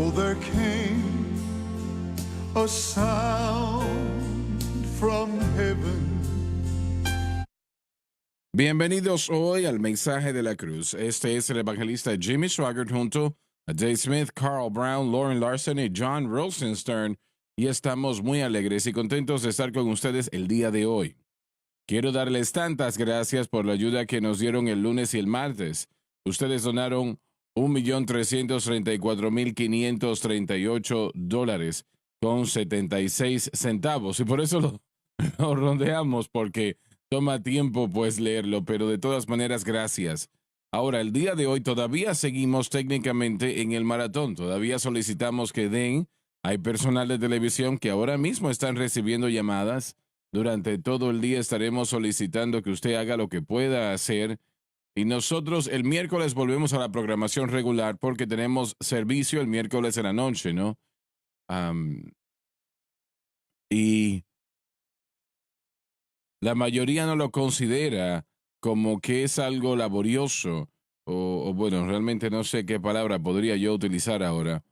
So there came a sound from heaven. Bienvenidos hoy al Mensaje de la Cruz. Este es el evangelista Jimmy Swaggart junto a Dave Smith, Carl Brown, Lauren Larson y John Rosenstern, y estamos muy alegres y contentos de estar con ustedes el día de hoy. Quiero darles tantas gracias por la ayuda que nos dieron el lunes y el martes. Ustedes donaron $1,334,538.76 y por eso lo rondeamos porque toma tiempo pues leerlo, pero de todas maneras gracias. Ahora, el día de hoy todavía seguimos técnicamente en el maratón, todavía solicitamos que den. Hay personal de televisión que ahora mismo están recibiendo llamadas. Durante todo el día estaremos solicitando que usted haga lo que pueda hacer. Y nosotros el miércoles volvemos a la programación regular porque tenemos servicio el miércoles en la noche, ¿no? Y la mayoría no lo considera como que es algo laborioso o bueno, realmente no sé qué palabra podría yo utilizar ahora.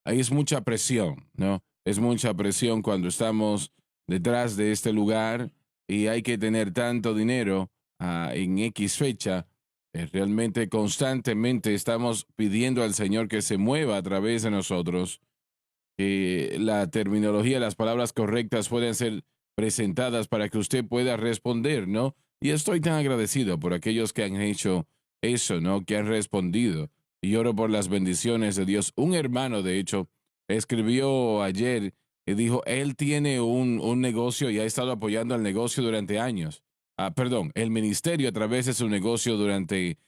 Ahí es mucha presión, ¿no? Es mucha presión cuando estamos detrás de este lugar y hay que tener tanto dinero en X fecha. Realmente constantemente estamos pidiendo al Señor que se mueva a través de nosotros, que la terminología, las palabras correctas puedan ser presentadas para que usted pueda responder, ¿no? Y estoy tan agradecido por aquellos que han hecho eso, ¿no? Que han respondido. Y oro por las bendiciones de Dios. Un hermano, de hecho, escribió ayer y dijo, él tiene un negocio y ha estado apoyando el negocio durante años. Perdón, el ministerio a través de su negocio durante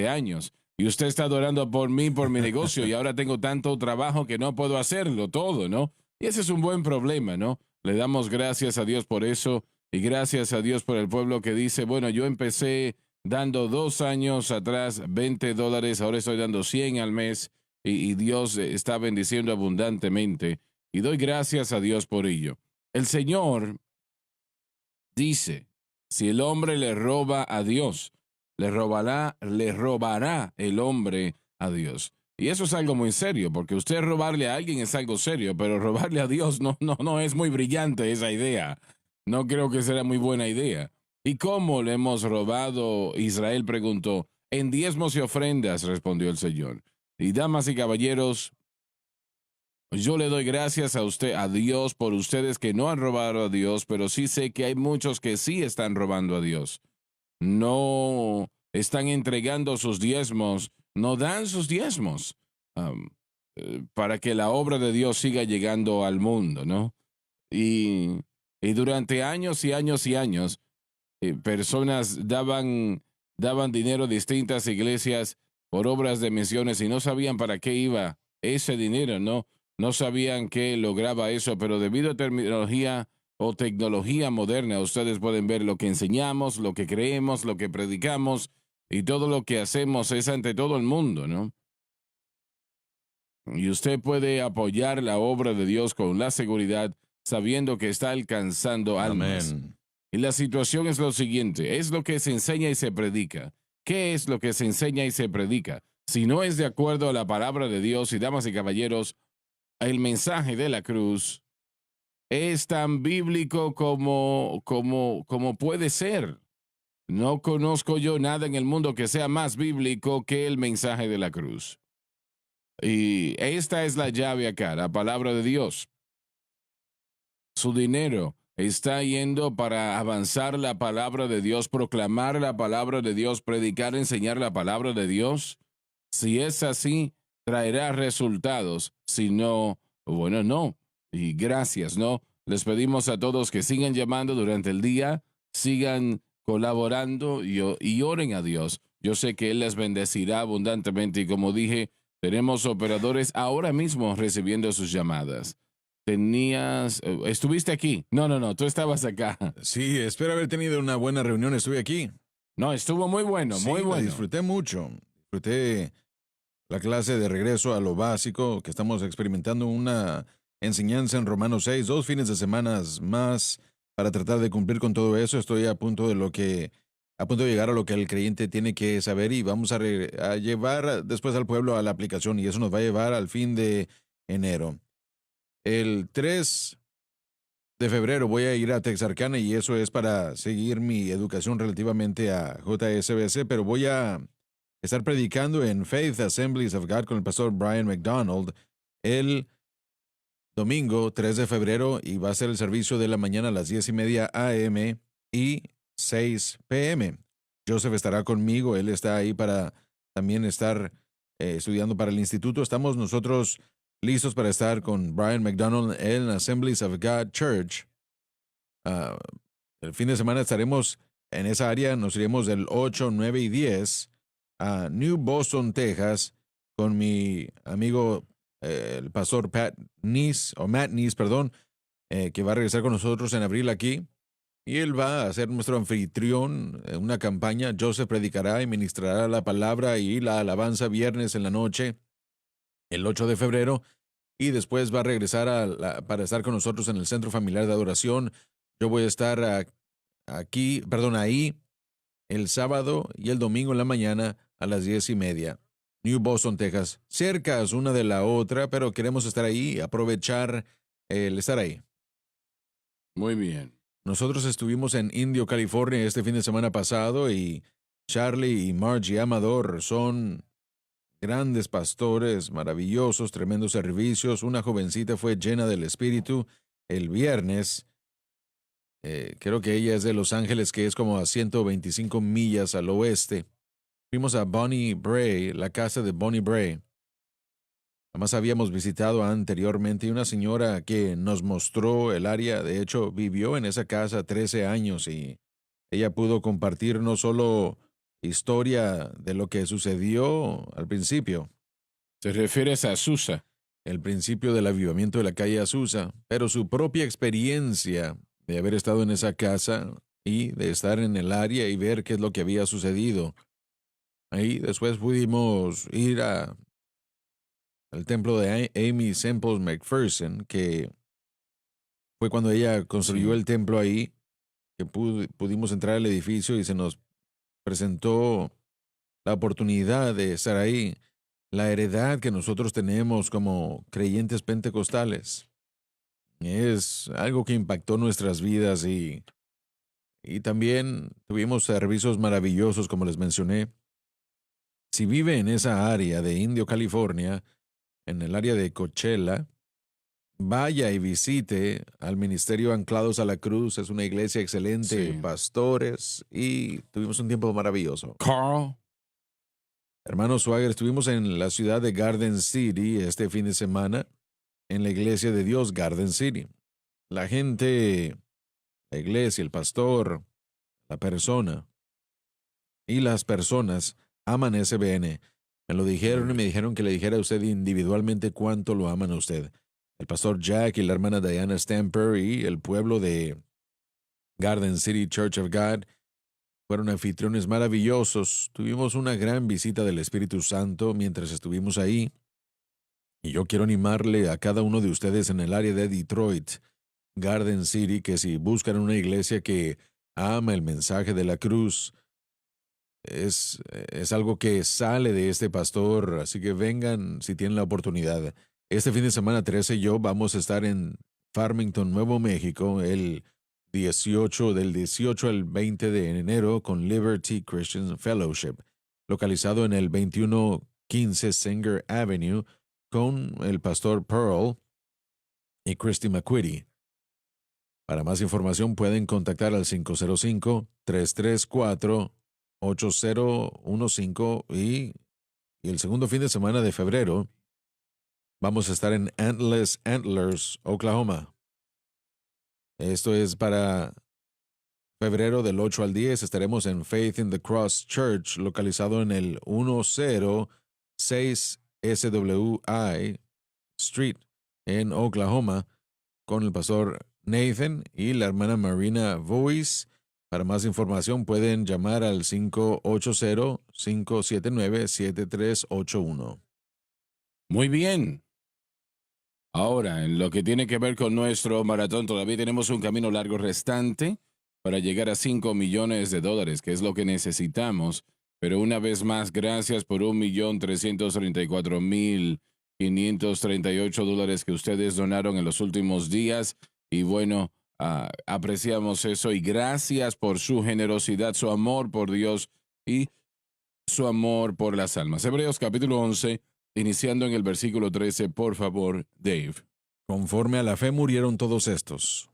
años. Y usted está orando por mí, por mi negocio, y ahora tengo tanto trabajo que no puedo hacerlo todo, ¿no? Y ese es un buen problema, ¿no? Le damos gracias a Dios por eso y gracias a Dios por el pueblo que dice, bueno, yo empecé dando 2 años atrás $20, ahora estoy dando 100 al mes y Dios está bendiciendo abundantemente y doy gracias a Dios por ello. El Señor dice, si el hombre le roba a Dios, le robará el hombre a Dios. Y eso es algo muy serio, porque usted robarle a alguien es algo serio, pero robarle a Dios no es muy brillante esa idea. No creo que sea muy buena idea. ¿Y cómo le hemos robado? Israel preguntó. En diezmos y ofrendas, respondió el Señor. Y damas y caballeros, yo le doy gracias a Dios por ustedes que no han robado a Dios, pero sí sé que hay muchos que sí están robando a Dios. No están entregando sus diezmos, no dan sus diezmos para que la obra de Dios siga llegando al mundo, ¿no? Y durante años y años y años, personas daban dinero a distintas iglesias por obras de misiones y no sabían para qué iba ese dinero, ¿no? No sabían qué lograba eso, pero debido a terminología o tecnología moderna, ustedes pueden ver lo que enseñamos, lo que creemos, lo que predicamos y todo lo que hacemos es ante todo el mundo, ¿no? Y usted puede apoyar la obra de Dios con la seguridad, sabiendo que está alcanzando almas. Amén. Y la situación es lo siguiente, es lo que se enseña y se predica. ¿Qué es lo que se enseña y se predica? Si no es de acuerdo a la palabra de Dios, y damas y caballeros, el mensaje de la cruz es tan bíblico como puede ser. No conozco yo nada en el mundo que sea más bíblico que el mensaje de la cruz. Y esta es la llave acá, la palabra de Dios. Su dinero está yendo para avanzar la palabra de Dios, proclamar la palabra de Dios, predicar, enseñar la palabra de Dios. Si es así, traerá resultados. Si no, bueno, no. Y gracias, ¿no? Les pedimos a todos que sigan llamando durante el día, sigan colaborando y oren a Dios. Yo sé que Él les bendecirá abundantemente y como dije, tenemos operadores ahora mismo recibiendo sus llamadas. ¿Estuviste aquí? No, tú estabas acá. Sí, espero haber tenido una buena reunión. Estuve aquí. No, estuvo muy bueno, Sí, muy la bueno. disfruté mucho. Disfruté la clase de regreso a lo básico, que estamos experimentando una enseñanza en Romanos 6, 2 fines de semana más para tratar de cumplir con todo eso. Estoy a punto de llegar a lo que el creyente tiene que saber y vamos a llevar después al pueblo a la aplicación y eso nos va a llevar al fin de enero. El 3 de febrero voy a ir a Texarkana y eso es para seguir mi educación relativamente a JSBC, pero voy a estar predicando en Faith Assemblies of God con el pastor Brian McDonald el domingo 3 de febrero y va a ser el servicio de la mañana a las 10:30 a.m. y 6 p.m. Joseph estará conmigo, él está ahí para también estar estudiando para el instituto. Estamos nosotros listos para estar con Brian McDonald en Assemblies of God Church. El fin de semana estaremos en esa área, nos iremos del 8, 9 y 10 a New Boston, Texas, con mi amigo el pastor Matt Neese, perdón, que va a regresar con nosotros en abril aquí. Y él va a ser nuestro anfitrión en una campaña. Joseph predicará y ministrará la palabra y la alabanza viernes en la noche, el 8 de febrero. Y después va a regresar para estar con nosotros en el Centro Familiar de Adoración. Yo voy a estar ahí el sábado y el domingo en la mañana a las 10:30. New Boston, Texas. Cercas una de la otra, pero queremos estar ahí y aprovechar el estar ahí. Muy bien. Nosotros estuvimos en Indio, California este fin de semana pasado y Charlie y Margie Amador son grandes pastores, maravillosos, tremendos servicios. Una jovencita fue llena del Espíritu el viernes. Creo que ella es de Los Ángeles, que es como a 125 millas al oeste. Fuimos a Bonnie Bray, la casa de Bonnie Bray. Además habíamos visitado anteriormente y una señora que nos mostró el área, de hecho vivió en esa casa 13 años y ella pudo compartir no solo historia de lo que sucedió al principio. ¿Te refieres a Azusa? El principio del avivamiento de la calle Azusa, pero su propia experiencia de haber estado en esa casa y de estar en el área y ver qué es lo que había sucedido. Ahí después pudimos ir al templo de Amy Semple McPherson, que fue cuando ella construyó el templo ahí, que pudimos entrar al edificio y se nos presentó la oportunidad de estar ahí, la heredad que nosotros tenemos como creyentes pentecostales. Es algo que impactó nuestras vidas y también tuvimos servicios maravillosos, como les mencioné. Si vive en esa área de Indio, California, en el área de Coachella, vaya y visite al Ministerio Anclados a la Cruz. Es una iglesia excelente, pastores, y tuvimos un tiempo maravilloso. Carl. Hermano Swagger, estuvimos en la ciudad de Garden City este fin de semana, en la iglesia de Dios Garden City. La gente, la iglesia, el pastor, la persona y las personas aman SBN. Me lo dijeron y me dijeron que le dijera a usted individualmente cuánto lo aman a usted. El pastor Jack y la hermana Diana Stamper y el pueblo de Garden City Church of God fueron anfitriones maravillosos. Tuvimos una gran visita del Espíritu Santo mientras estuvimos ahí. Y yo quiero animarle a cada uno de ustedes en el área de Detroit, Garden City, que si buscan una iglesia que ama el mensaje de la cruz, es algo que sale de este pastor, así que vengan si tienen la oportunidad. Este fin de semana 13 y yo vamos a estar en Farmington, Nuevo México, del 18 al 20 de enero con Liberty Christian Fellowship, localizado en el 2115 Singer Avenue, con el pastor Pearl y Christy McQuitty. Para más información pueden contactar al 505-334-8015 y el segundo fin de semana de febrero vamos a estar en Antlers, Oklahoma. Esto es para febrero del 8 al 10. Estaremos en Faith in the Cross Church, localizado en el 106 SWI Street en Oklahoma, con el pastor Nathan y la hermana Marina Voice. Para más información pueden llamar al 580-579-7381. Muy bien. Ahora, en lo que tiene que ver con nuestro maratón, todavía tenemos un camino largo restante para llegar a $5 millones, que es lo que necesitamos. Pero una vez más, gracias por 1,334,000 $538 que ustedes donaron en los últimos días. Y bueno, apreciamos eso y gracias por su generosidad, su amor por Dios y su amor por las almas. Hebreos capítulo 11, iniciando en el versículo 13, por favor, Dave. Conforme a la fe murieron todos estos.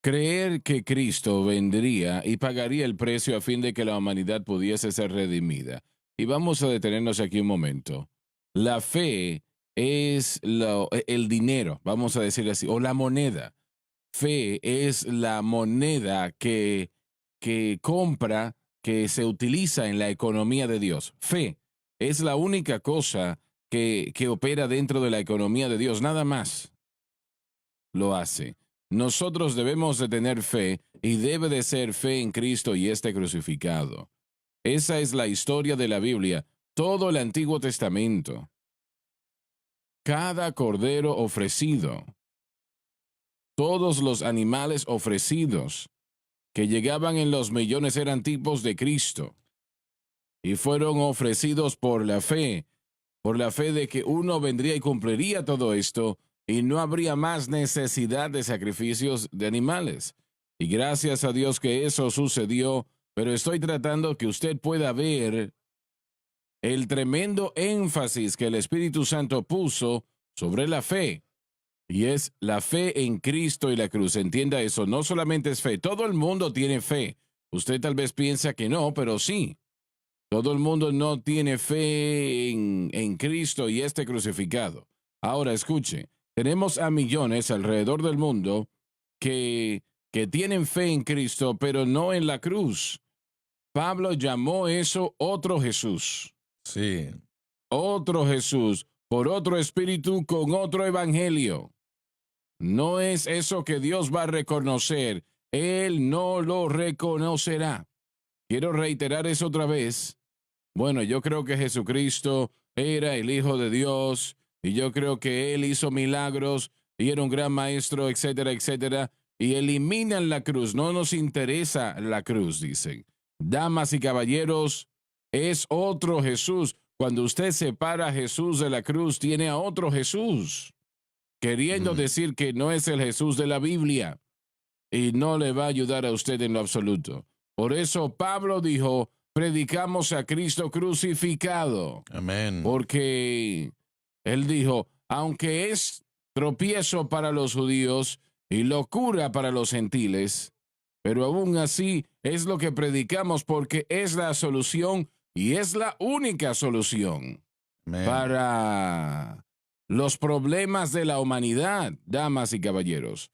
Creer que Cristo vendría y pagaría el precio a fin de que la humanidad pudiese ser redimida. Y vamos a detenernos aquí un momento. La fe es el dinero, vamos a decir así, o la moneda. Fe es la moneda que compra, que se utiliza en la economía de Dios. Fe es la única cosa que opera dentro de la economía de Dios, nada más lo hace. Nosotros debemos de tener fe y debe de ser fe en Cristo y este crucificado. Esa es la historia de la Biblia, todo el Antiguo Testamento. Cada cordero ofrecido, todos los animales ofrecidos que llegaban en los millones eran tipos de Cristo y fueron ofrecidos por la fe de que uno vendría y cumpliría todo esto y no habría más necesidad de sacrificios de animales. Y gracias a Dios que eso sucedió, pero estoy tratando que usted pueda ver el tremendo énfasis que el Espíritu Santo puso sobre la fe. Y es la fe en Cristo y la cruz. Entienda eso, no solamente es fe, todo el mundo tiene fe. Usted tal vez piensa que no, pero sí. Todo el mundo no tiene fe en Cristo y este crucificado. Ahora escuche, tenemos a millones alrededor del mundo que tienen fe en Cristo, pero no en la cruz. Pablo llamó eso otro Jesús. Sí. Otro Jesús, por otro espíritu, con otro evangelio. No es eso que Dios va a reconocer. Él no lo reconocerá. Quiero reiterar eso otra vez. Bueno, yo creo que Jesucristo era el Hijo de Dios y yo creo que Él hizo milagros y era un gran maestro, etcétera, etcétera. Y eliminan la cruz. No nos interesa la cruz, dicen. Damas y caballeros, es otro Jesús. Cuando usted separa a Jesús de la cruz, tiene a otro Jesús, queriendo decir que no es el Jesús de la Biblia y no le va a ayudar a usted en lo absoluto. Por eso Pablo dijo, predicamos a Cristo crucificado. Amén. Porque él dijo, aunque es tropiezo para los judíos y locura para los gentiles, pero aún así es lo que predicamos porque es la solución y es la única solución para los problemas de la humanidad, damas y caballeros.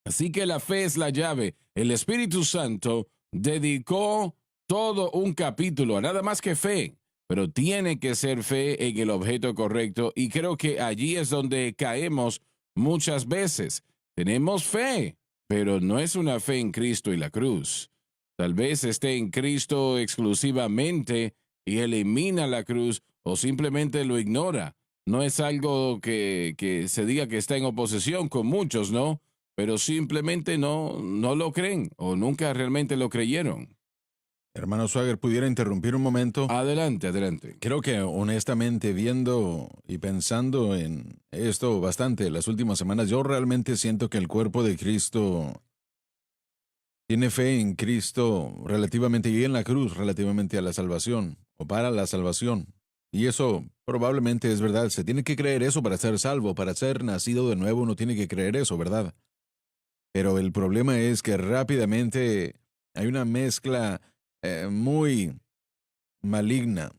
Así que la fe es la llave. El Espíritu Santo dedicó todo un capítulo a nada más que fe, pero tiene que ser fe en el objeto correcto y creo que allí es donde caemos muchas veces. Tenemos fe, pero no es una fe en Cristo y la cruz. Tal vez esté en Cristo exclusivamente y elimina la cruz o simplemente lo ignora. No es algo que se diga que está en oposición con muchos, ¿no? Pero simplemente no lo creen o nunca realmente lo creyeron. Hermano Swagger, ¿pudiera interrumpir un momento? Adelante, adelante. Creo que honestamente, viendo y pensando en esto bastante las últimas semanas, yo realmente siento que el cuerpo de Cristo tiene fe en Cristo relativamente y en la cruz relativamente a la salvación o para la salvación. Y eso probablemente es verdad. Se tiene que creer eso para ser salvo, para ser nacido de nuevo uno tiene que creer eso, ¿verdad? Pero el problema es que rápidamente hay una mezcla muy maligna.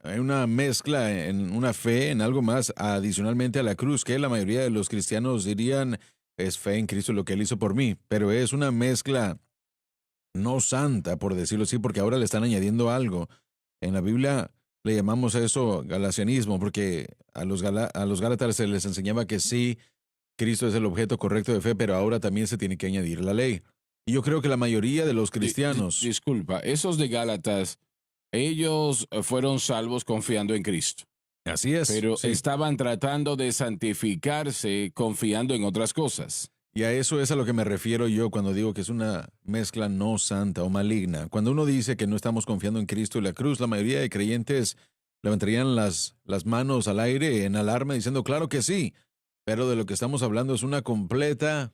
Hay una mezcla en una fe, en algo más adicionalmente a la cruz, que la mayoría de los cristianos dirían es fe en Cristo lo que Él hizo por mí, pero es una mezcla no santa, por decirlo así, porque ahora le están añadiendo algo. En la Biblia le llamamos a eso galacianismo, porque a los gálatas se les enseñaba que sí, Cristo es el objeto correcto de fe, pero ahora también se tiene que añadir la ley. Y yo creo que la mayoría de los cristianos... Disculpa, esos de Gálatas, ellos fueron salvos confiando en Cristo. Así es. Pero sí. estaban tratando de santificarse confiando en otras cosas. Y a eso es a lo que me refiero yo cuando digo que es una mezcla no santa o maligna. Cuando uno dice que no estamos confiando en Cristo y la cruz, la mayoría de creyentes levantarían las manos al aire en alarma diciendo, claro que sí, pero de lo que estamos hablando es una completa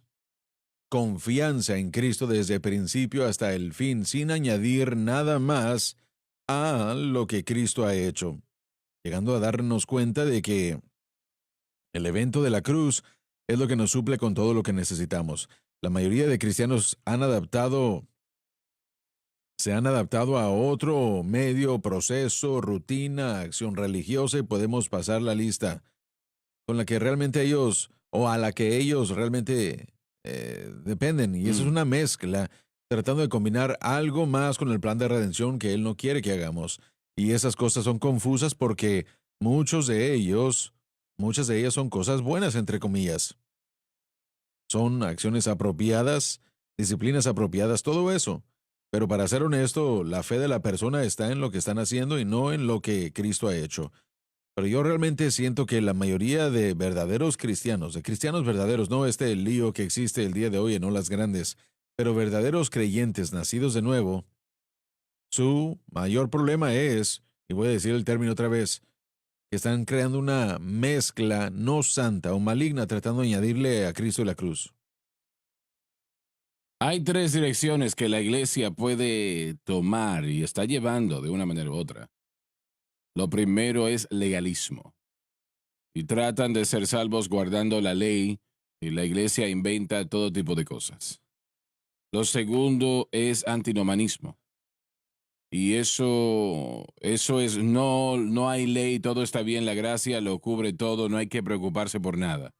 confianza en Cristo desde el principio hasta el fin, sin añadir nada más a lo que Cristo ha hecho, llegando a darnos cuenta de que el evento de la cruz es lo que nos suple con todo lo que necesitamos. La mayoría de cristianos se han adaptado a otro medio, proceso, rutina, acción religiosa y podemos pasar la lista con la que realmente ellos o a la que ellos realmente dependen. Y eso es Mm. una mezcla, tratando de combinar algo más con el plan de redención que Él no quiere que hagamos. Y esas cosas son confusas porque muchas de ellas son cosas buenas, entre comillas. Son acciones apropiadas, disciplinas apropiadas, todo eso. Pero para ser honesto, la fe de la persona está en lo que están haciendo y no en lo que Cristo ha hecho. Pero yo realmente siento que la mayoría de verdaderos cristianos, de cristianos verdaderos, no este lío que existe el día de hoy en olas grandes, pero verdaderos creyentes nacidos de nuevo, su mayor problema es, y voy a decir el término otra vez, que están creando una mezcla no santa o maligna tratando de añadirle a Cristo la cruz. Hay tres direcciones que la iglesia puede tomar y está llevando de una manera u otra. Lo primero es legalismo. Y tratan de ser salvos guardando la ley y la iglesia inventa todo tipo de cosas. Lo segundo es antinomanismo. Y eso es, no hay ley, todo está bien, la gracia lo cubre todo, no hay que preocuparse por nada.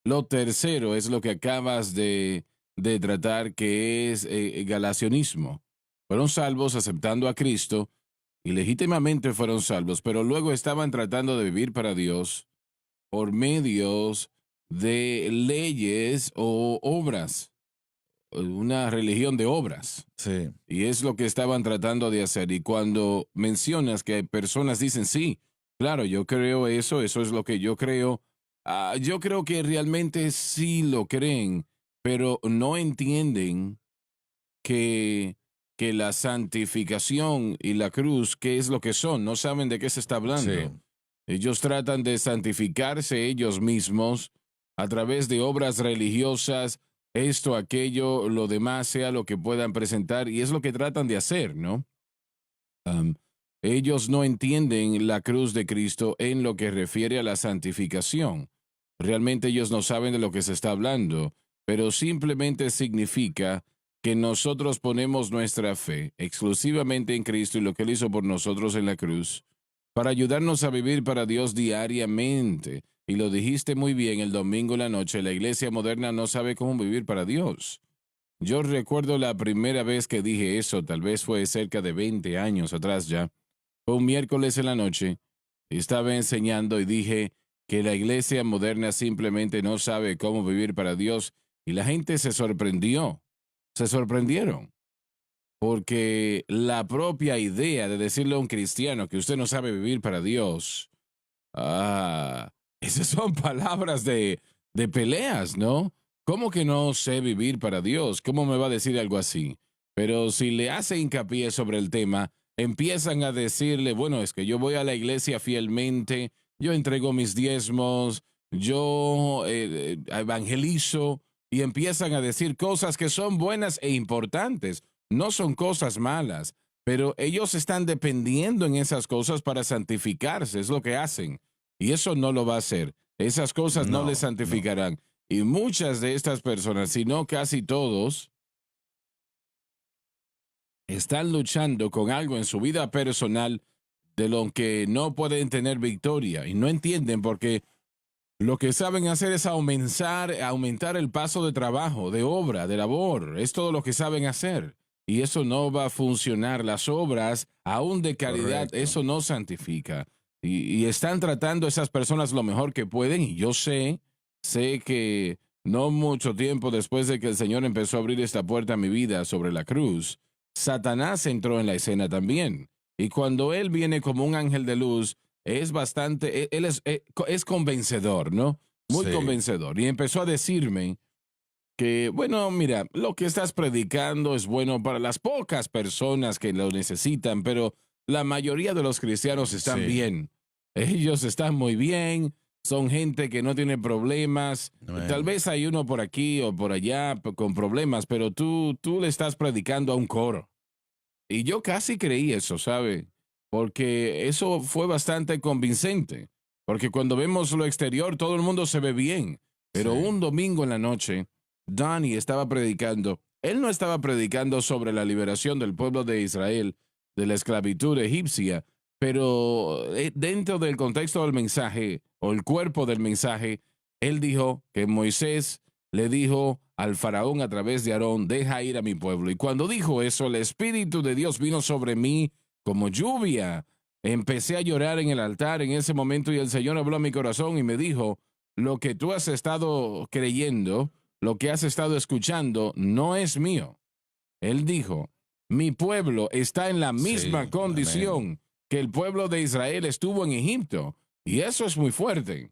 Lo tercero es lo que acabas de tratar, que es galacionismo. Fueron salvos aceptando a Cristo y legítimamente fueron salvos, pero luego estaban tratando de vivir para Dios por medios de leyes o obras, una religión de obras. Sí, Y es lo que estaban tratando de hacer. Y cuando mencionas que personas dicen, sí, claro, yo creo eso es lo que yo creo, yo creo que realmente sí lo creen, pero no entienden que, que la santificación y la cruz, ¿qué es lo que son? No saben de qué se está sí. hablando. Ellos tratan de santificarse ellos mismos a través de obras religiosas, esto, aquello, lo demás, sea lo que puedan presentar, y es lo que tratan de hacer, ¿no? Am, Ellos no entienden la cruz de Cristo en lo que refiere a la santificación. Realmente ellos no saben de lo que se está hablando, pero simplemente significa que nosotros ponemos nuestra fe exclusivamente en Cristo y lo que Él hizo por nosotros en la cruz, para ayudarnos a vivir para Dios diariamente. Y lo dijiste muy bien el domingo en la noche, la iglesia moderna no sabe cómo vivir para Dios. Yo recuerdo la primera vez que dije eso, tal vez fue cerca de 20 años atrás ya. Fue un miércoles en la noche, estaba enseñando y dije que la iglesia moderna simplemente no sabe cómo vivir para Dios y la gente se sorprendió, se sorprendieron, porque la propia idea de decirle a un cristiano que usted no sabe vivir para Dios, esas son palabras de peleas, ¿no? ¿Cómo que no sé vivir para Dios? ¿Cómo me va a decir algo así? Pero si le hace hincapié sobre el tema, empiezan a decirle, bueno, es que yo voy a la iglesia fielmente, yo entrego mis diezmos, yo evangelizo, y empiezan a decir cosas que son buenas e importantes, no son cosas malas, pero ellos están dependiendo en esas cosas para santificarse, es lo que hacen, y eso no lo va a hacer. Esas cosas no les No, no. santificarán. Y muchas de estas personas, si no casi todos, están luchando con algo en su vida personal de lo que no pueden tener victoria y no entienden porque lo que saben hacer es aumentar el paso de trabajo, de obra, de labor. Es todo lo que saben hacer. Y eso no va a funcionar. Las obras, aún de caridad, Correcto. eso no santifica. Y están tratando a esas personas lo mejor que pueden. Y yo sé que no mucho tiempo después de que el Señor empezó a abrir esta puerta a mi vida sobre la cruz, Satanás entró en la escena también. Y cuando Él viene como un ángel de luz, es bastante, él es convencedor, ¿no? Muy Sí, convencedor. Y empezó a decirme que, bueno, mira, lo que estás predicando es bueno para las pocas personas que lo necesitan, pero la mayoría de los cristianos están Sí. bien. Ellos están muy bien, son gente que no tiene problemas. Bueno. Tal vez hay uno por aquí o por allá con problemas, pero tú le estás predicando a un coro. Y yo casi creí eso, ¿sabe? Porque eso fue bastante convincente. Porque cuando vemos lo exterior, todo el mundo se ve bien. Pero Sí. un domingo en la noche, Donnie estaba predicando. Él no estaba predicando sobre la liberación del pueblo de Israel de la esclavitud egipcia, pero dentro del contexto del mensaje o el cuerpo del mensaje, él dijo que Moisés le dijo al faraón a través de Aarón, deja ir a mi pueblo. Y cuando dijo eso, el Espíritu de Dios vino sobre mí como lluvia. Empecé a llorar en el altar en ese momento y el Señor habló a mi corazón y me dijo, lo que tú has estado creyendo, lo que has estado escuchando, no es mío. Él dijo, mi pueblo está en la misma Sí, condición amén. que el pueblo de Israel estuvo en Egipto. Y eso es muy fuerte.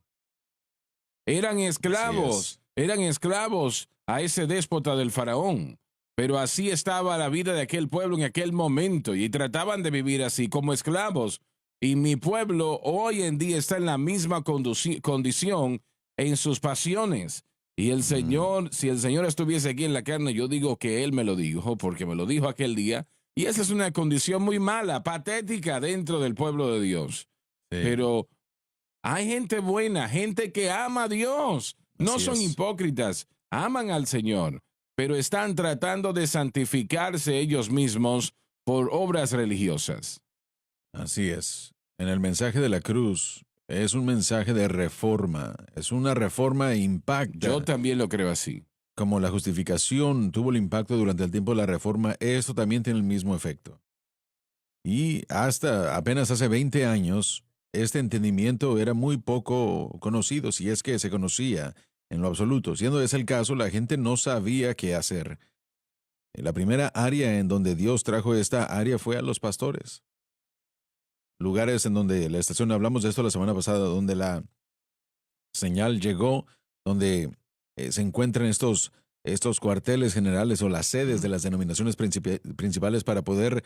Así es. Eran esclavos a ese déspota del faraón. Pero así estaba la vida de aquel pueblo en aquel momento y trataban de vivir así como esclavos. Y mi pueblo hoy en día está en la misma condición en sus pasiones. Y el Mm, Señor, si el Señor estuviese aquí en la carne, yo digo que Él me lo dijo, porque me lo dijo aquel día. Y esa es una condición muy mala, patética dentro del pueblo de Dios. sí, Pero hay gente buena, gente que ama a Dios. No así son es. hipócritas, aman al Señor, pero están tratando de santificarse ellos mismos por obras religiosas. Así es. En el mensaje de la cruz es un mensaje de reforma. Es una reforma Yo impacta. también lo creo así. Como la justificación tuvo el impacto durante el tiempo de la reforma, esto también tiene el mismo efecto. Y hasta apenas hace 20 años, este entendimiento era muy poco conocido, si es que se conocía en lo absoluto. Siendo ese el caso, la gente no sabía qué hacer. La primera área en donde Dios trajo esta área fue a los pastores. Lugares en donde la estación, hablamos de esto la semana pasada, donde la señal llegó, donde se encuentran estos cuarteles generales o las sedes de las denominaciones principales para poder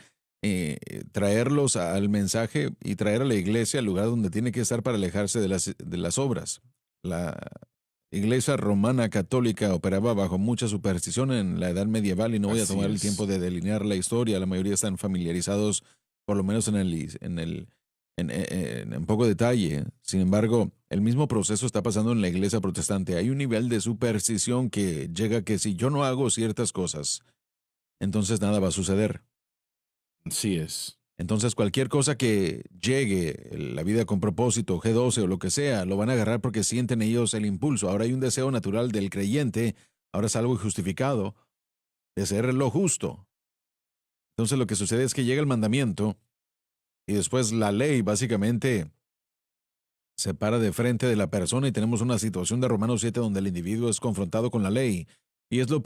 traerlos al mensaje y traer a la iglesia al lugar donde tiene que estar para alejarse de las obras. La iglesia romana católica operaba bajo mucha superstición en la edad medieval y no voy a Así tomar el es. tiempo de delinear la historia, la mayoría están familiarizados por lo menos en poco detalle. Sin embargo, el mismo proceso está pasando en la iglesia protestante. Hay un nivel de superstición que llega que si yo no hago ciertas cosas, entonces nada va a suceder. Así es. Entonces cualquier cosa que llegue, la vida con propósito, G12 o lo que sea, lo van a agarrar porque sienten ellos el impulso. Ahora hay un deseo natural del creyente, ahora es algo justificado, de ser lo justo. Entonces lo que sucede es que llega el mandamiento y después la ley básicamente se para de frente de la persona y tenemos una situación de Romanos 7 donde el individuo es confrontado con la ley. Y es lo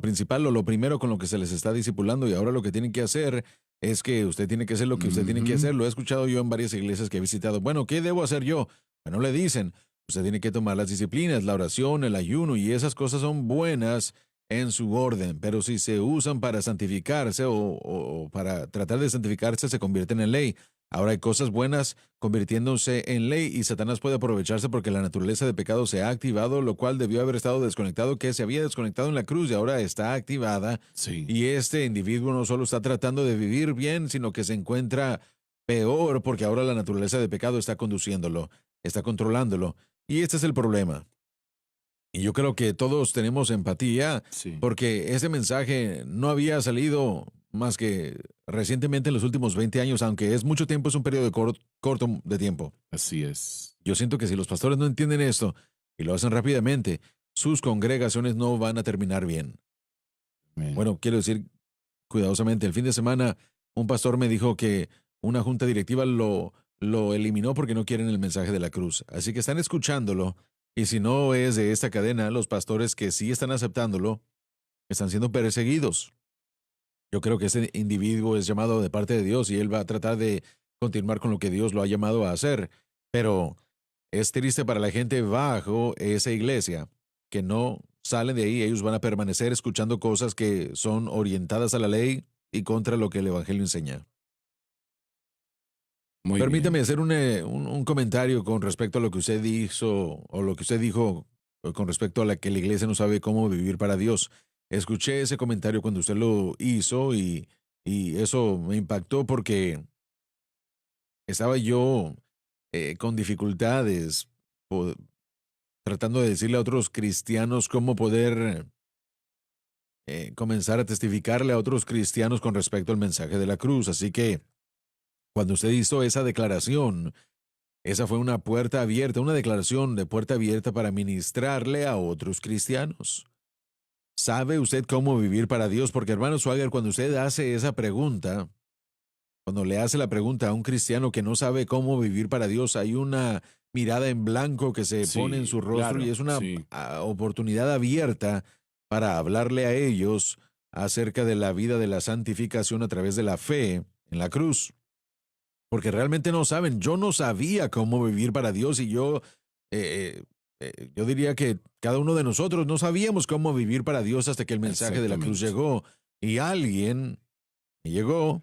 principal o lo primero con lo que se les está discipulando y ahora lo que tienen que hacer es que usted tiene que hacer lo que usted tiene que Ujú. hacer. Lo he escuchado yo en varias iglesias que he visitado. Bueno, ¿qué debo hacer yo? Bueno, le dicen, usted tiene que tomar las disciplinas, la oración, el ayuno y esas cosas son buenas en su orden, pero si se usan para santificarse o para tratar de santificarse se convierten en ley. Ahora hay cosas buenas convirtiéndose en ley y Satanás puede aprovecharse porque la naturaleza de pecado se ha activado, lo cual debió haber estado desconectado, que se había desconectado en la cruz y ahora está activada. Sí. Y este individuo no solo está tratando de vivir bien, sino que se encuentra peor porque ahora la naturaleza de pecado está conduciéndolo, está controlándolo. Y este es el problema. Y yo creo que todos tenemos empatía Sí. porque ese mensaje no había salido más que recientemente en los últimos 20 años, aunque es mucho tiempo, es un periodo corto de tiempo. Así es. Yo siento que si los pastores no entienden esto y lo hacen rápidamente, sus congregaciones no van a terminar bien. Amén. Bueno, quiero decir cuidadosamente, el fin de semana un pastor me dijo que una junta directiva lo eliminó porque no quieren el mensaje de la cruz. Así que están escuchándolo y si no es de esta cadena, los pastores que sí están aceptándolo están siendo perseguidos. Yo creo que ese individuo es llamado de parte de Dios y él va a tratar de continuar con lo que Dios lo ha llamado a hacer. Pero es triste para la gente bajo esa iglesia que no salen de ahí. Ellos van a permanecer escuchando cosas que son orientadas a la ley y contra lo que el Evangelio enseña. Muy Permítame bien. hacer un comentario con respecto a lo que usted hizo o lo que usted dijo con respecto a la que la iglesia no sabe cómo vivir para Dios. Escuché ese comentario cuando usted lo hizo y eso me impactó porque estaba yo con dificultades po- tratando de decirle a otros cristianos cómo poder comenzar a testificarle a otros cristianos con respecto al mensaje de la cruz. Así que cuando usted hizo esa declaración, esa fue una puerta abierta, una declaración de puerta abierta para ministrarle a otros cristianos. ¿Sabe usted cómo vivir para Dios? Porque hermano Swagger, cuando usted hace esa pregunta, cuando le hace la pregunta a un cristiano que no sabe cómo vivir para Dios, hay una mirada en blanco que se pone en Sí, su rostro y claro, es una sí. oportunidad abierta para hablarle a ellos acerca de la vida de la santificación a través de la fe en la cruz. Porque realmente no saben. Yo no sabía cómo vivir para Dios y yo diría que cada uno de nosotros no sabíamos cómo vivir para Dios hasta que el mensaje de la cruz Exactamente. llegó y alguien me llegó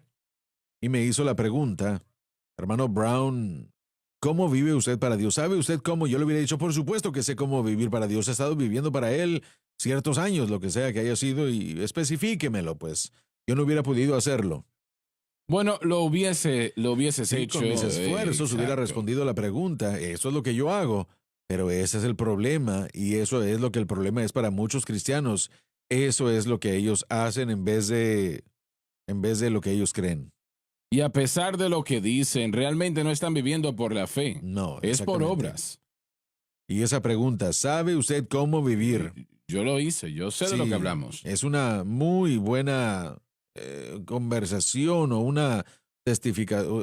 y me hizo la pregunta, hermano Brown, ¿cómo vive usted para Dios? ¿Sabe usted cómo? Yo le hubiera dicho, por supuesto que sé cómo vivir para Dios. He estado viviendo para Él ciertos años, lo que sea que haya sido, y especifíquemelo, pues. Yo no hubiera podido hacerlo. Bueno, lo hubieses Sí, con mis hecho, esfuerzos hubiera exacto. respondido a la pregunta. Eso es lo que yo hago. Pero ese es el problema y eso es lo que el problema es para muchos cristianos. Eso es lo que ellos hacen en vez de lo que ellos creen. Y a pesar de lo que dicen, realmente no están viviendo por la fe, No, es por exactamente. obras. Y esa pregunta, ¿sabe usted cómo vivir? Yo lo hice, yo sé de lo que Sí, hablamos. es una muy buena conversación o una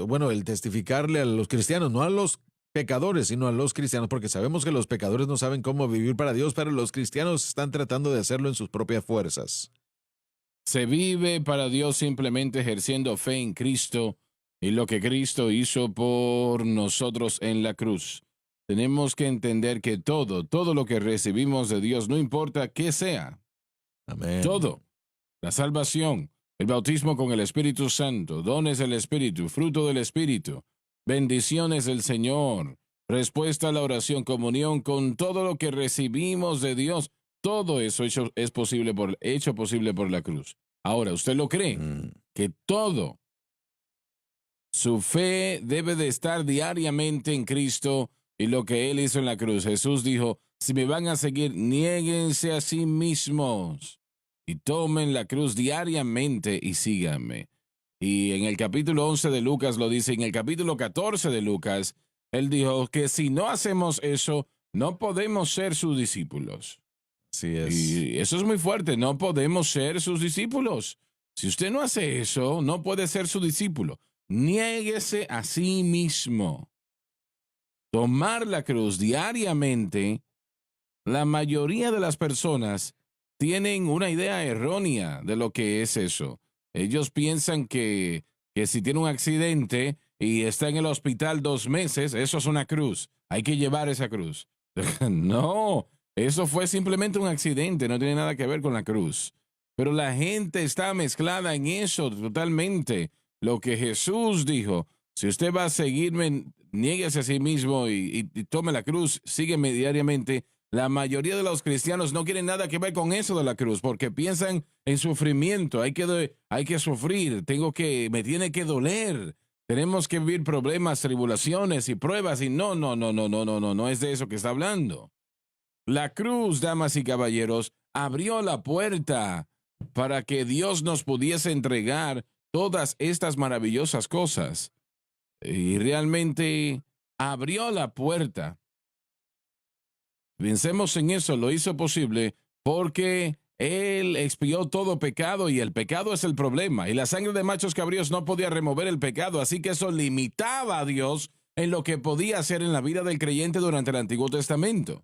bueno, el testificarle a los cristianos, no a los pecadores, sino a los cristianos, porque sabemos que los pecadores no saben cómo vivir para Dios, pero los cristianos están tratando de hacerlo en sus propias fuerzas. Se vive para Dios simplemente ejerciendo fe en Cristo y lo que Cristo hizo por nosotros en la cruz. Tenemos que entender que todo lo que recibimos de Dios, no importa qué sea, Amén. todo, la salvación, el bautismo con el Espíritu Santo, dones del Espíritu, fruto del Espíritu, bendiciones del Señor, respuesta a la oración, comunión con todo lo que recibimos de Dios, todo eso hecho posible por la cruz. Ahora, ¿usted lo cree? Mm, Que todo su fe debe de estar diariamente en Cristo y lo que Él hizo en la cruz. Jesús dijo, si me van a seguir, niéguense a sí mismos y tomen la cruz diariamente y síganme. Y en el capítulo 11 de Lucas lo dice, en el capítulo 14 de Lucas, Él dijo que si no hacemos eso, no podemos ser sus discípulos. así es. Y eso es muy fuerte, no podemos ser sus discípulos. Si usted no hace eso, no puede ser su discípulo. Niéguese a sí mismo. Tomar la cruz diariamente, la mayoría de las personas tienen una idea errónea de lo que es eso. Ellos piensan que si tiene un accidente y está en el hospital 2 meses, eso es una cruz. Hay que llevar esa cruz. No, eso fue simplemente un accidente, no tiene nada que ver con la cruz. Pero la gente está mezclada en eso totalmente. Lo que Jesús dijo, si usted va a seguirme, niéguese a sí mismo y tome la cruz, sígueme diariamente. La mayoría de los cristianos no quieren nada que ver con eso de la cruz, porque piensan en sufrimiento, hay que sufrir, me tiene que doler, tenemos que vivir problemas, tribulaciones y pruebas, y no es de eso que está hablando. La cruz, damas y caballeros, abrió la puerta para que Dios nos pudiese entregar todas estas maravillosas cosas. Y realmente abrió la puerta. Pensemos en eso, lo hizo posible porque Él expió todo pecado y el pecado es el problema. Y la sangre de machos cabríos no podía remover el pecado, así que eso limitaba a Dios en lo que podía hacer en la vida del creyente durante el Antiguo Testamento.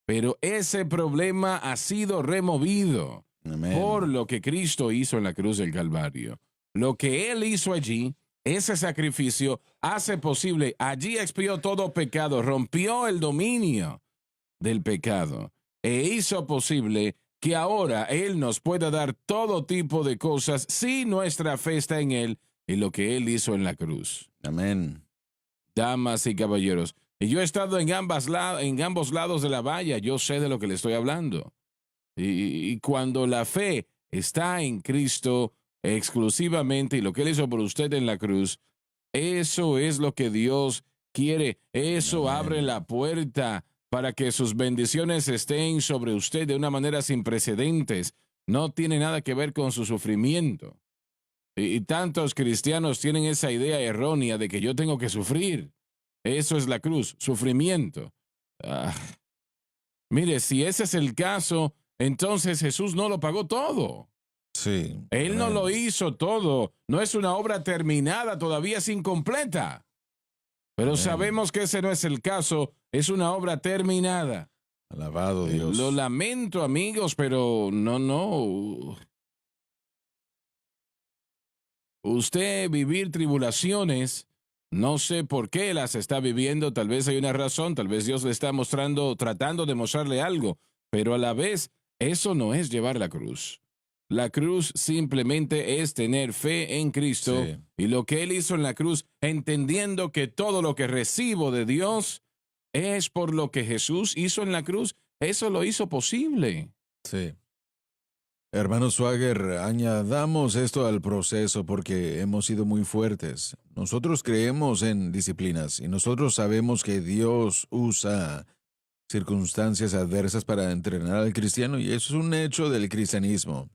Pero ese problema ha sido removido por Amén. lo que Cristo hizo en la cruz del Calvario. Lo que Él hizo allí, ese sacrificio, hace posible, allí expió todo pecado, rompió el dominio del pecado e hizo posible que ahora Él nos pueda dar todo tipo de cosas si nuestra fe está en Él y lo que Él hizo en la cruz. Amén. damas y caballeros. Y yo he estado en ambos lados de la valla, yo sé de lo que le estoy hablando. Y cuando la fe está en Cristo exclusivamente y lo que Él hizo por usted en la cruz, eso es lo que Dios quiere. Eso abre la puerta para que sus bendiciones estén sobre usted de una manera sin precedentes. No tiene nada que ver con su sufrimiento. Y tantos cristianos tienen esa idea errónea de que yo tengo que sufrir. Eso es la cruz, sufrimiento. Mire, si ese es el caso, entonces Jesús no lo pagó todo. Sí. Él no lo hizo todo. No es una obra terminada, todavía es incompleta. Pero sabemos que ese no es el caso. Es una obra terminada. Alabado Dios. Lo lamento, amigos, pero no. Usted vivir tribulaciones, no sé por qué las está viviendo, tal vez hay una razón, tal vez Dios le está tratando de mostrarle algo, pero a la vez, eso no es llevar la cruz. La cruz simplemente es tener fe en Cristo y lo que Él hizo en la cruz, entendiendo que todo lo que recibo de Dios es por lo que Jesús hizo en la cruz, eso lo hizo posible. Sí. Hermano Swagger, añadamos esto al proceso porque hemos sido muy fuertes. Nosotros creemos en disciplinas y nosotros sabemos que Dios usa circunstancias adversas para entrenar al cristiano y eso es un hecho del cristianismo.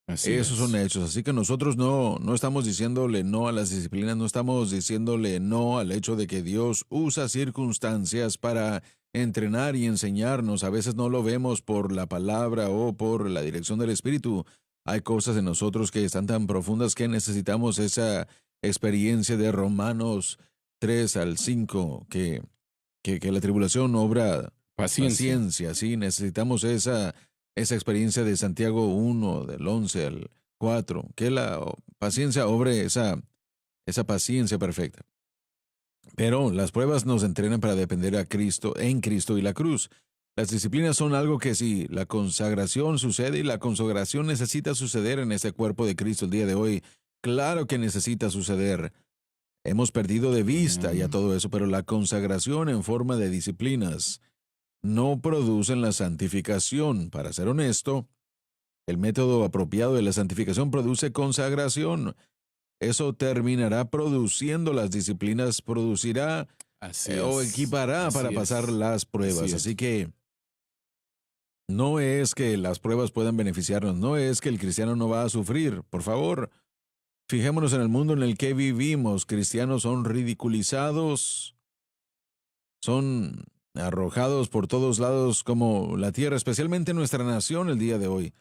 Esos son hechos. Así que nosotros no estamos diciéndole no a las disciplinas, no estamos diciéndole no al hecho de que Dios usa circunstancias para entrenar y enseñarnos. A veces no lo vemos por la palabra o por la dirección del Espíritu. Hay cosas en nosotros que están tan profundas que necesitamos esa experiencia de Romanos 3 al 5, que la tribulación obra paciencia. Sí, necesitamos esa experiencia de Santiago 1, del 11 al 4, que la paciencia obre esa paciencia perfecta. Pero las pruebas nos entrenan para depender en Cristo y la cruz. Las disciplinas son algo que si la consagración sucede y la consagración necesita suceder en ese cuerpo de Cristo el día de hoy, claro que necesita suceder. Hemos perdido de vista ya todo eso, pero la consagración en forma de disciplinas no producen la santificación. Para ser honesto, el método apropiado de la santificación produce consagración. Eso terminará produciendo las disciplinas, producirá o equipará para pasar las pruebas. Así que no es que las pruebas puedan beneficiarnos, no es que el cristiano no va a sufrir. Por favor, fijémonos en el mundo en el que vivimos. Cristianos son ridiculizados, son arrojados por todos lados como la tierra, especialmente nuestra nación el día de hoy.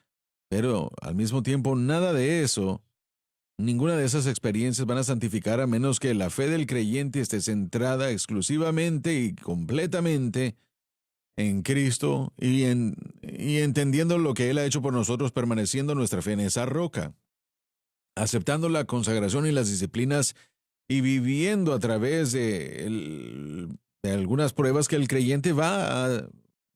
Pero al mismo tiempo, nada de eso, ninguna de esas experiencias van a santificar a menos que la fe del creyente esté centrada exclusivamente y completamente en Cristo y entendiendo lo que Él ha hecho por nosotros, permaneciendo nuestra fe en esa roca, aceptando la consagración y las disciplinas y viviendo a través de algunas pruebas que el creyente va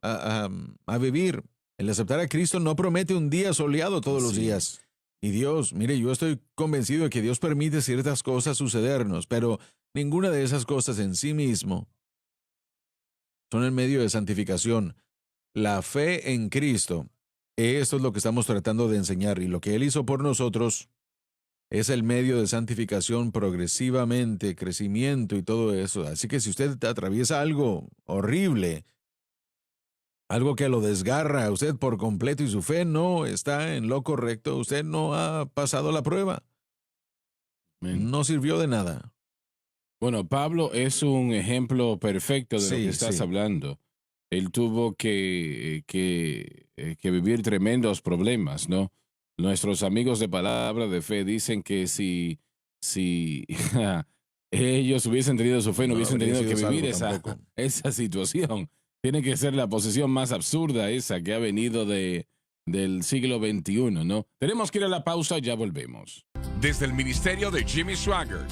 a vivir. El aceptar a Cristo no promete un día soleado todos los días. Y Dios, mire, yo estoy convencido de que Dios permite ciertas cosas sucedernos, pero ninguna de esas cosas en sí mismo son el medio de santificación. La fe en Cristo, esto es lo que estamos tratando de enseñar, y lo que Él hizo por nosotros es el medio de santificación progresivamente, crecimiento y todo eso. Así que si usted atraviesa algo horrible, algo que lo desgarra a usted por completo y su fe no está en lo correcto, usted no ha pasado la prueba. No sirvió de nada. Bueno, Pablo es un ejemplo perfecto de lo que estás hablando. Él tuvo que vivir tremendos problemas, ¿no? Nuestros amigos de palabra de fe dicen que si ellos hubiesen tenido su fe, no hubiesen tenido que vivir esa situación. Tiene que ser la posición más absurda esa que ha venido del siglo XXI, ¿no? Tenemos que ir a la pausa, ya volvemos. Desde el ministerio de Jimmy Swaggart,